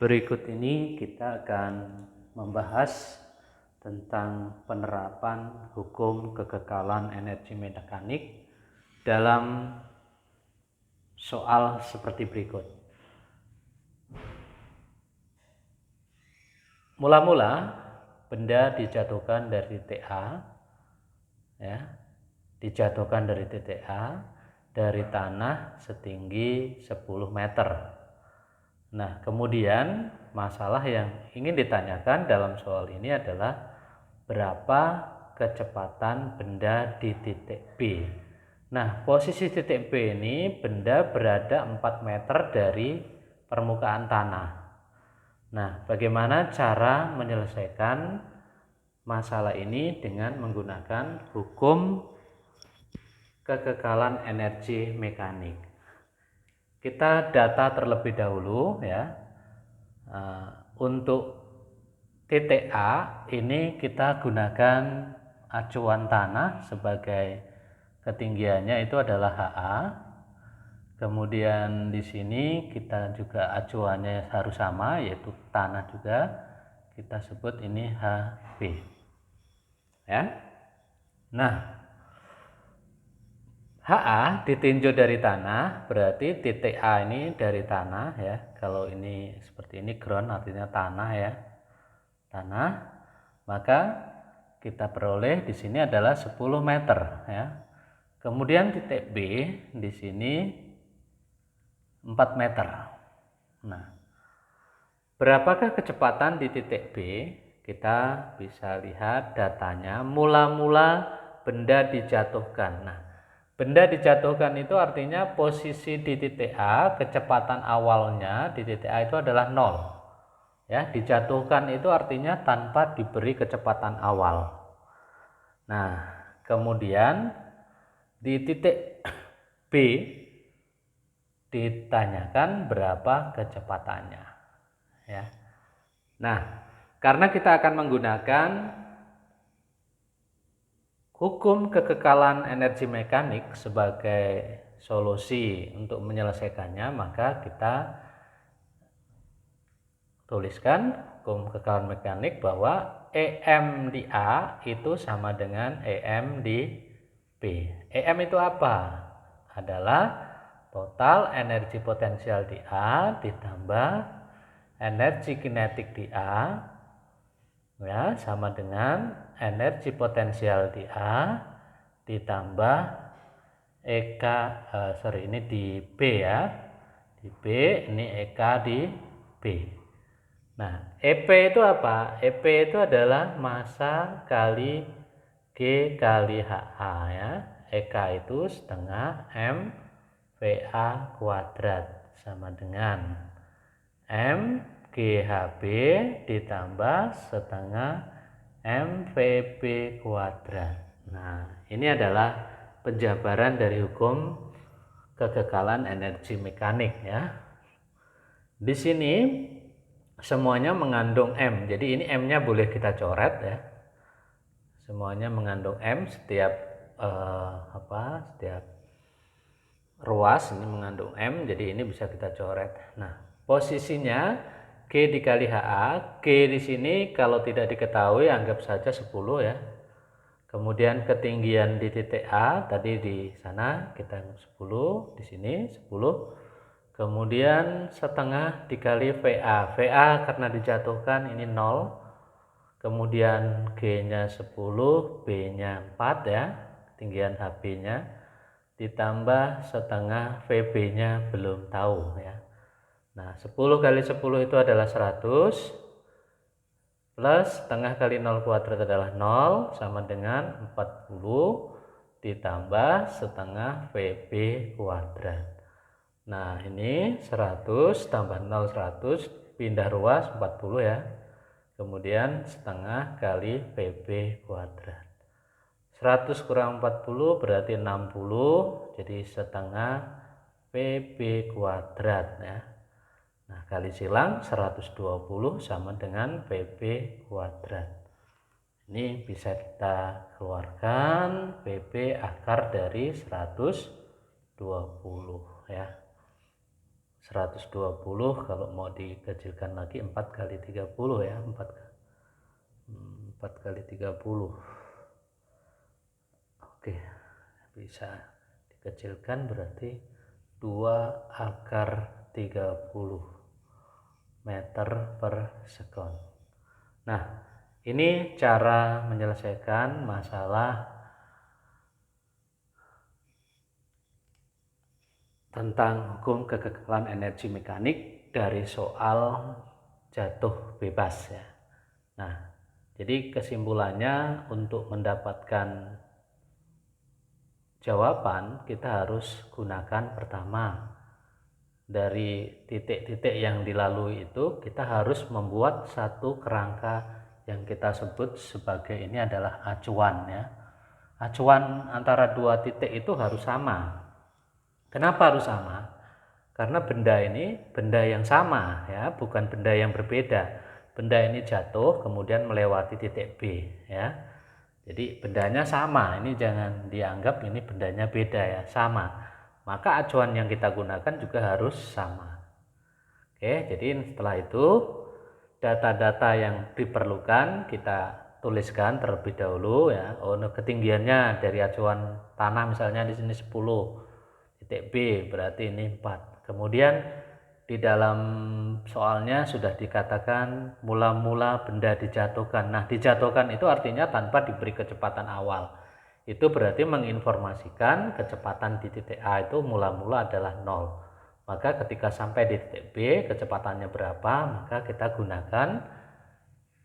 Berikut ini kita akan membahas tentang penerapan hukum kekekalan energi mekanik dalam soal seperti berikut. Mula-mula benda dijatuhkan dari titik A, dijatuhkan dari titik A dari tanah setinggi 10 meter. Nah, kemudian masalah yang ingin ditanyakan dalam soal ini adalah berapa kecepatan benda di titik B. Nah, posisi titik B ini benda berada 4 meter dari permukaan tanah. Nah, bagaimana cara menyelesaikan masalah ini dengan menggunakan hukum kekekalan energi mekanik? Kita data terlebih dahulu ya. Untuk titik A ini kita gunakan acuan tanah sebagai ketinggiannya itu adalah HA. Kemudian di sini kita juga acuannya harus sama, yaitu tanah juga. Kita sebut ini HB. Ya. Nah, HA ditinjau dari tanah, berarti titik A ini dari tanah ya. Kalau ini seperti ini ground artinya tanah ya. Tanah, maka kita peroleh di sini adalah 10 meter ya. Kemudian titik B di sini 4 meter. Nah, berapakah kecepatan di titik B? Kita bisa lihat datanya. Mula-mula benda dijatuhkan. Nah, benda dijatuhkan itu artinya posisi di titik A, kecepatan awalnya di titik A itu adalah 0. Ya, dijatuhkan itu artinya tanpa diberi kecepatan awal. Nah, kemudian di titik B ditanyakan berapa kecepatannya. Ya. Nah, karena kita akan menggunakan hukum kekekalan energi mekanik sebagai solusi untuk menyelesaikannya, maka kita tuliskan hukum kekekalan mekanik bahwa EM di A itu sama dengan EM di B. EM itu apa? Adalah total energi potensial di A ditambah energi kinetik di A ya, sama dengan energi potensial di A ditambah ini di B ya. Di B ini EK di B. Nah, EP itu apa? EP itu adalah massa kali G kali HA ya. EK itu setengah M VA kuadrat sama dengan M GHB ditambah setengah MVB kuadrat. Nah, ini adalah penjabaran dari hukum kekekalan energi mekanik ya. Di sini semuanya mengandung M. Jadi ini M-nya boleh kita coret ya. Semuanya mengandung M, setiap setiap ruas ini mengandung M, jadi ini bisa kita coret. Nah, posisinya G dikali HA. G di sini kalau tidak diketahui anggap saja 10 ya. Kemudian ketinggian di titik A tadi di sana kita 10, di sini 10. Kemudian setengah dikali VA. VA karena dijatuhkan ini 0. Kemudian G-nya 10, B-nya 4 ya, ketinggian HB-nya, ditambah setengah VB-nya belum tahu ya. Nah, 10 kali 10 itu adalah 100, plus setengah kali 0 kuadrat adalah 0, sama dengan 40, ditambah setengah VB kuadrat. Nah, ini 100 tambah 0 100, pindah ruas 40 ya. Kemudian setengah kali PB kuadrat. 100 kurang 40 berarti 60, jadi setengah PB kuadrat ya. Nah, kali silang 120 sama dengan PB kuadrat. Ini bisa kita keluarkan PB akar dari 120 ya. 120, kalau mau dikecilkan lagi 4 kali 30 ya, 4 kali 30. Oke, bisa dikecilkan berarti 2 akar 30 meter per sekon. Nah, ini cara menyelesaikan masalah tentang hukum kekekalan energi mekanik dari soal jatuh bebas ya. Nah, jadi kesimpulannya untuk mendapatkan jawaban kita harus gunakan pertama, dari titik-titik yang dilalui itu kita harus membuat satu kerangka yang kita sebut sebagai ini adalah acuan ya. Acuan antara dua titik itu harus sama. Kenapa harus sama? Karena benda ini benda yang sama ya, bukan benda yang berbeda. Benda ini jatuh kemudian melewati titik B ya. Jadi bendanya sama, ini jangan dianggap ini bendanya beda ya, sama. Maka acuan yang kita gunakan juga harus sama. Oke, jadi setelah itu data-data yang diperlukan kita tuliskan terlebih dahulu ya. Oh, ketinggiannya dari acuan tanah misalnya di sini 10, titik B berarti ini 4. Kemudian di dalam soalnya sudah dikatakan mula-mula benda dijatuhkan. Nah, dijatuhkan itu artinya tanpa diberi kecepatan awal. Itu berarti menginformasikan kecepatan di titik A itu mula-mula adalah 0. Maka ketika sampai di titik B kecepatannya berapa, maka kita gunakan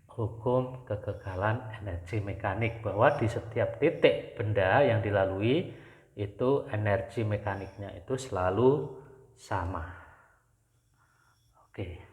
hukum kekekalan energi mekanik bahwa di setiap titik benda yang dilalui itu energi mekaniknya itu selalu sama. Oke.